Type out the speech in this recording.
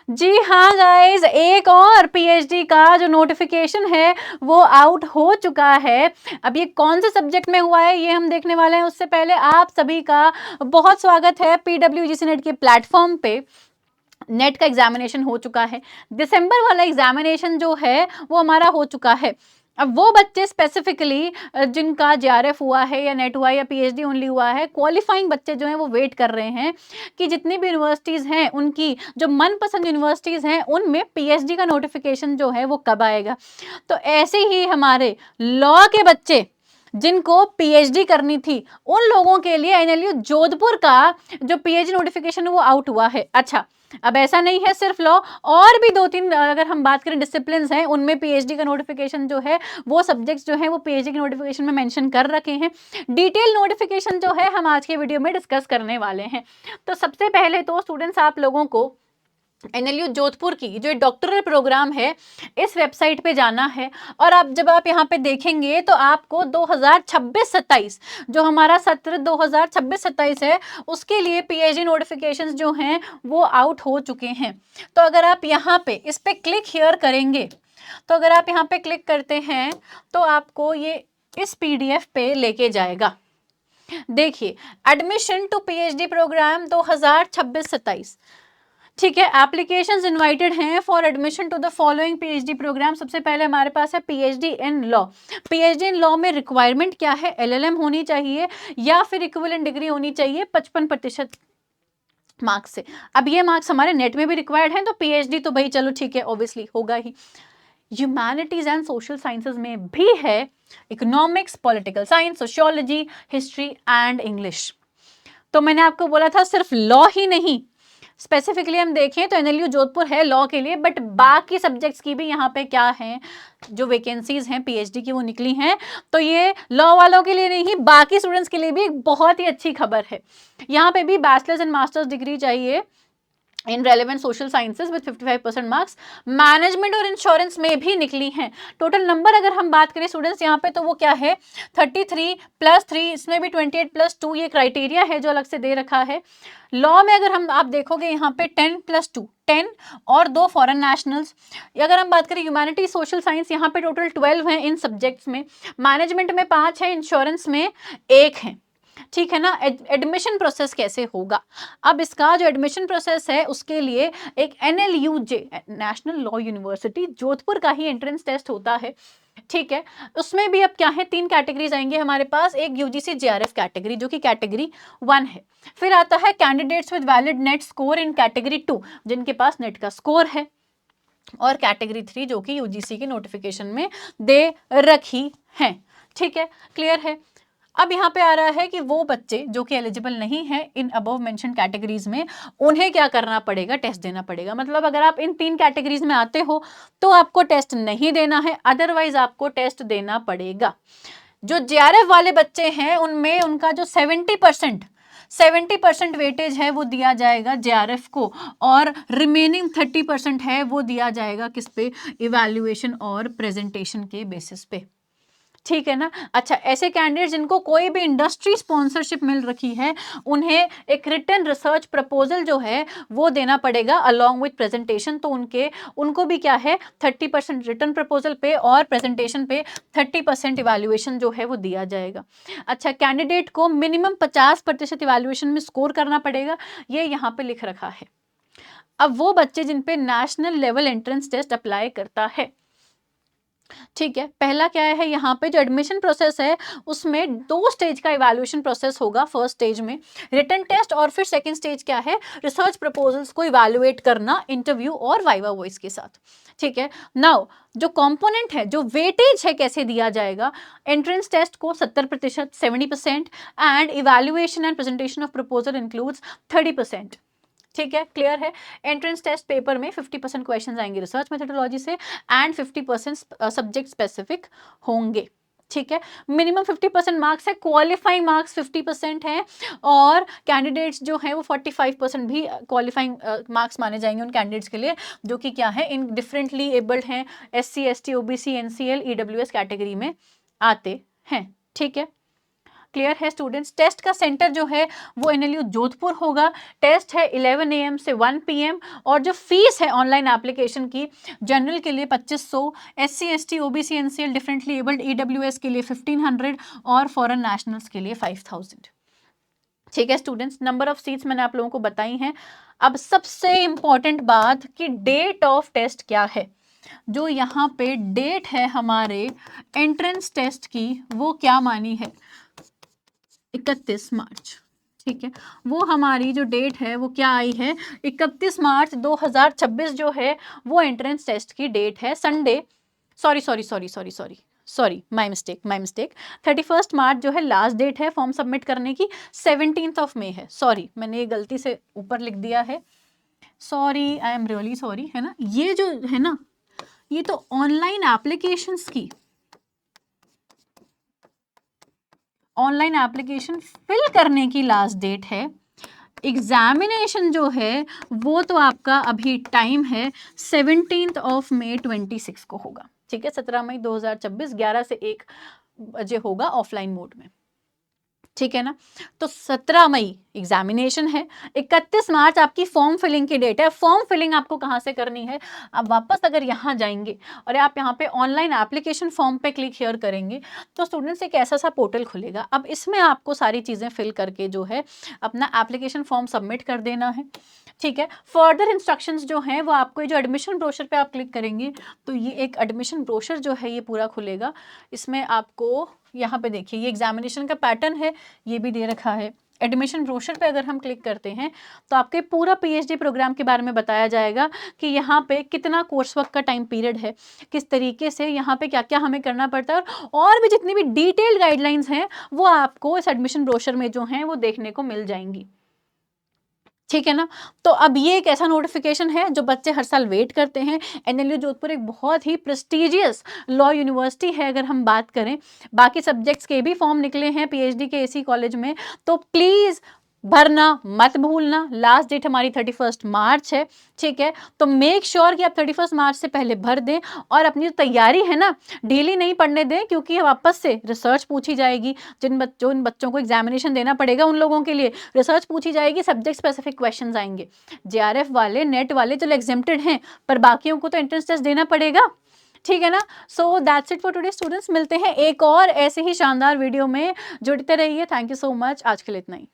जी हाँ गाइस, एक और पीएचडी का जो नोटिफिकेशन है वो आउट हो चुका है। अब ये कौन से सब्जेक्ट में हुआ है ये हम देखने वाले हैं। उससे पहले आप सभी का बहुत स्वागत है पीडब्ल्यूजीसी नेट के प्लेटफॉर्म पे। नेट का एग्जामिनेशन हो चुका है, दिसंबर वाला एग्जामिनेशन जो है वो हमारा हो चुका है। अब वो बच्चे स्पेसिफिकली जिनका जेआरएफ हुआ है या नेट हुआ है या पीएचडी ओनली हुआ है, क्वालिफाइंग बच्चे जो हैं वो वेट कर रहे हैं कि जितनी भी यूनिवर्सिटीज़ हैं उनकी जो मनपसंद यूनिवर्सिटीज़ हैं उनमें पीएचडी का नोटिफिकेशन जो है वो कब आएगा। तो ऐसे ही हमारे लॉ के बच्चे जिनको पीएचडी करनी थी उन लोगों के लिए एनएलयू जोधपुर का जो पीएचडी नोटिफिकेशन वो आउट हुआ है। अच्छा, अब ऐसा नहीं है सिर्फ लॉ, और भी 2-3 अगर हम बात करें डिसिप्लिन्स हैं उनमें पीएचडी का नोटिफिकेशन जो है वो सब्जेक्ट्स जो है वो पीएचडी के नोटिफिकेशन में मेंशन कर रखे हैं। डिटेल नोटिफिकेशन जो है हम आज के वीडियो में डिस्कस करने वाले हैं। तो सबसे पहले तो स्टूडेंट्स आप लोगों को एनएलयू जोधपुर की जो डॉक्टरल प्रोग्राम है इस वेबसाइट पे जाना है। और आप जब आप यहाँ पे देखेंगे तो आपको 2026-27 जो हमारा सत्र 2026-27 है उसके लिए पीएचडी नोटिफिकेशंस जो हैं वो आउट हो चुके हैं। तो अगर आप यहाँ पे इस पे क्लिक हियर करेंगे, तो अगर आप यहाँ पे क्लिक करते हैं तो आपको ये इस पीडीएफ पे लेके जाएगा। देखिए, एडमिशन टू पीएचडी प्रोग्राम 2026-27, ठीक है। एप्लीकेशंस इनवाइटेड हैं for admission to the following PhD programme. सबसे पहले हमारे पास है PhD in law. PhD in law में रिक्वायरमेंट क्या है? एलएलएम होनी चाहिए या फिर इक्विवेलेंट डिग्री होनी चाहिए 55% मार्क्स से। अब ये मार्क्स हमारे नेट में भी रिक्वायर्ड हैं, तो पीएचडी तो भाई चलो ठीक है, ऑब्वियसली होगा ही। ह्यूमैनिटीज एंड सोशल साइंसेज में भी है economics, political science, sociology, history and English. तो मैंने आपको बोला था सिर्फ लॉ ही नहीं, स्पेसिफिकली हम देखें तो एनएलयू जोधपुर है लॉ के लिए, बट बाकी सब्जेक्ट्स की भी यहाँ पे क्या है जो वैकेंसीज हैं पीएचडी की वो निकली हैं। तो ये लॉ वालों के लिए नहीं, बाकी स्टूडेंट्स के लिए भी एक बहुत ही अच्छी खबर है। यहाँ पे भी बैचलर्स एंड मास्टर्स डिग्री चाहिए इन relevant social sciences with 55% marks. Management और इंश्योरेंस में भी निकली हैं। टोटल नंबर अगर हम बात करें स्टूडेंट्स यहाँ पे तो वो क्या है 33+3, इसमें भी 28+2 ये क्राइटेरिया है जो अलग से दे रखा है। लॉ में अगर हम आप देखोगे यहाँ पे 10+2, 10 और 2 फॉरेन नेशनल्स। अगर हम बात करें ह्यूमैनिटी सोशल साइंस, यहाँ पे टोटल 12 हैं इन सब्जेक्ट्स में। मैनेजमेंट में 5 है, इंश्योरेंस में 1 है, ठीक है ना। एडमिशन प्रोसेस कैसे होगा? अब इसका जो एडमिशन प्रोसेस है उसके लिए एक एनएलयूजे नेशनल लॉ यूनिवर्सिटी जोधपुर का ही एंट्रेंस टेस्ट होता है, ठीक है। उसमें भी अब क्या है 3 कैटेगरीज आएंगे हमारे पास। एक यूजीसी जेआरएफ कैटेगरी जो कि कैटेगरी 1 है। फिर आता है candidates with valid net score in category 2 जिनके पास नेट का स्कोर है, और कैटेगरी 3 जो कि यूजीसी के नोटिफिकेशन में दे रखी है, ठीक है। क्लियर है? अब यहाँ पे आ रहा है कि वो बच्चे जो कि एलिजिबल नहीं है इन अबव मेंशन कैटेगरीज में, उन्हें क्या करना पड़ेगा? टेस्ट देना पड़ेगा। मतलब अगर आप इन 3 कैटेगरीज में आते हो तो आपको टेस्ट नहीं देना है, अदरवाइज आपको टेस्ट देना पड़ेगा। जो जेआरएफ वाले बच्चे हैं उनमें उनका जो 70% वेटेज है वो दिया जाएगा जेआरएफ को, और रिमेनिंग 30% है वो दिया जाएगा किस पे? इवैल्यूएशन और प्रेजेंटेशन के बेसिस पे, ठीक है ना। अच्छा, ऐसे कैंडिडेट जिनको कोई भी इंडस्ट्री स्पॉन्सरशिप मिल रखी है उन्हें एक रिटन रिसर्च प्रपोजल जो है वो देना पड़ेगा अलॉन्ग विथ प्रेजेंटेशन। तो उनको भी क्या है 30% रिटन प्रपोजल पे और प्रेजेंटेशन पे 30% इवैल्यूएशन जो है वो दिया जाएगा। अच्छा, कैंडिडेट को मिनिमम 50% इवैल्यूएशन में स्कोर करना पड़ेगा, ये यहाँ पे लिख रखा है। अब वो बच्चे जिन पे national level entrance test apply करता है, ठीक है। पहला क्या है यहाँ पे जो एडमिशन प्रोसेस है उसमें 2 स्टेज का इवैल्यूएशन प्रोसेस होगा। फर्स्ट स्टेज में रिटन टेस्ट, और फिर सेकंड स्टेज क्या है? रिसर्च प्रपोजल्स को इवैल्यूएट करना इंटरव्यू और वाइवा वॉइस के साथ, ठीक है। नाउ जो कंपोनेंट है, जो वेटेज है कैसे दिया जाएगा? एंट्रेंस टेस्ट को 70%, 70%, and evaluation and presentation of proposal includes 30%, ठीक है। क्लियर है? एंट्रेंस टेस्ट पेपर में 50% क्वेश्चंस आएंगे रिसर्च मेथोडोलॉजी से एंड 50% सब्जेक्ट स्पेसिफिक होंगे, ठीक है। मिनिमम 50% मार्क्स है, क्वालिफाइंग मार्क्स 50% है, और कैंडिडेट्स जो हैं वो 45% भी क्वालिफाइंग मार्क्स माने जाएंगे उन कैंडिडेट्स के लिए जो कि क्या है इन डिफरेंटली एबल्ड हैं, SC ST OBC NCL EWS category में आते हैं, ठीक है। क्लियर है स्टूडेंट्स? टेस्ट का सेंटर जो है वो एनएलयू जोधपुर होगा। टेस्ट है 11 AM से 1 PM। और जो फीस है ऑनलाइन एप्लीकेशन की, जनरल के लिए 2500, SC ST OBC NCL differently abled EWS के लिए 1500 और फॉरेन नेशनल्स के लिए 5000। ठीक है स्टूडेंट्स, नंबर ऑफ सीट्स मैंने आप लोगों को बताई हैं। अब सबसे इंपॉर्टेंट बात कि डेट ऑफ टेस्ट क्या है। जो यहाँ पे डेट है हमारे एंट्रेंस टेस्ट की, वो क्या मानी है? 31 मार्च। ठीक है, वो हमारी जो डेट है वो क्या आई है? 31 मार्च 2026 जो है वो एंट्रेंस टेस्ट की डेट है। Sunday, sorry, my mistake. 31 मार्च जो है लास्ट डेट है फॉर्म सबमिट करने की। 17 मई है, सॉरी मैंने ये गलती से ऊपर लिख दिया है, sorry, I am really sorry, है ना। ये जो है ना, ये तो ऑनलाइन एप्लीकेशंस की, ऑनलाइन एप्लीकेशन फिल करने की लास्ट डेट है। एग्जामिनेशन जो है वो तो आपका अभी टाइम है 17 मई 26 को होगा। ठीक है, 17 मई 2026 11 से 1 बजे होगा ऑफलाइन मोड में। ठीक है ना, तो 17 मई एग्जामिनेशन है, 31 मार्च आपकी फॉर्म फिलिंग की डेट है। फॉर्म फिलिंग आपको कहाँ से करनी है? आप वापस अगर यहाँ जाएंगे और आप यहाँ पे ऑनलाइन एप्लीकेशन फॉर्म पे क्लिक हियर करेंगे तो स्टूडेंट्स एक ऐसा सा पोर्टल खुलेगा। अब इसमें आपको सारी चीज़ें फिल करके जो है अपना एप्लीकेशन फॉर्म सबमिट कर देना है। ठीक है, फर्दर इंस्ट्रक्शंस जो हैं वो आपको, जो एडमिशन ब्रोशर पे आप क्लिक करेंगे तो ये एक एडमिशन ब्रोशर जो है ये पूरा खुलेगा। इसमें आपको यहाँ पे देखिए ये एग्जामिनेशन का पैटर्न है, ये भी दे रखा है। एडमिशन ब्रोशर पे अगर हम क्लिक करते हैं तो आपके पूरा पीएचडी प्रोग्राम के बारे में बताया जाएगा कि यहाँ पे कितना कोर्स वर्क का टाइम पीरियड है, किस तरीके से यहाँ पे क्या क्या हमें करना पड़ता है, और भी जितनी भी डिटेल्ड गाइडलाइंस हैं वो आपको इस एडमिशन ब्रोशर में जो हैं वो देखने को मिल जाएंगी। ठीक है ना, तो अब ये एक ऐसा नोटिफिकेशन है जो बच्चे हर साल वेट करते हैं। एनएलयू जोधपुर एक बहुत ही प्रेस्टिजियस लॉ यूनिवर्सिटी है। अगर हम बात करें, बाकी सब्जेक्ट्स के भी फॉर्म निकले हैं पीएचडी के एसी कॉलेज में, तो प्लीज़ भरना मत भूलना। लास्ट डेट हमारी 31 मार्च है। ठीक है, तो मेक श्योर कि आप 31 मार्च से पहले भर दें और अपनी जो तैयारी है ना ढीली नहीं पड़ने दें, क्योंकि वापस से रिसर्च पूछी जाएगी। जिन बच्चों को एग्जामिनेशन देना पड़ेगा उन लोगों के लिए रिसर्च पूछी जाएगी, सब्जेक्ट स्पेसिफिक क्वेश्चंस आएंगे। जेआरएफ वाले, नेट वाले चलो एग्जेम्प्टेड हैं, पर बाकियों को तो एंट्रेंस टेस्ट देना पड़ेगा। ठीक है ना, so that's it for today students. मिलते हैं एक और ऐसे ही शानदार वीडियो में, जुड़ते रहिए। थैंक यू सो मच, आज के लिए इतना ही।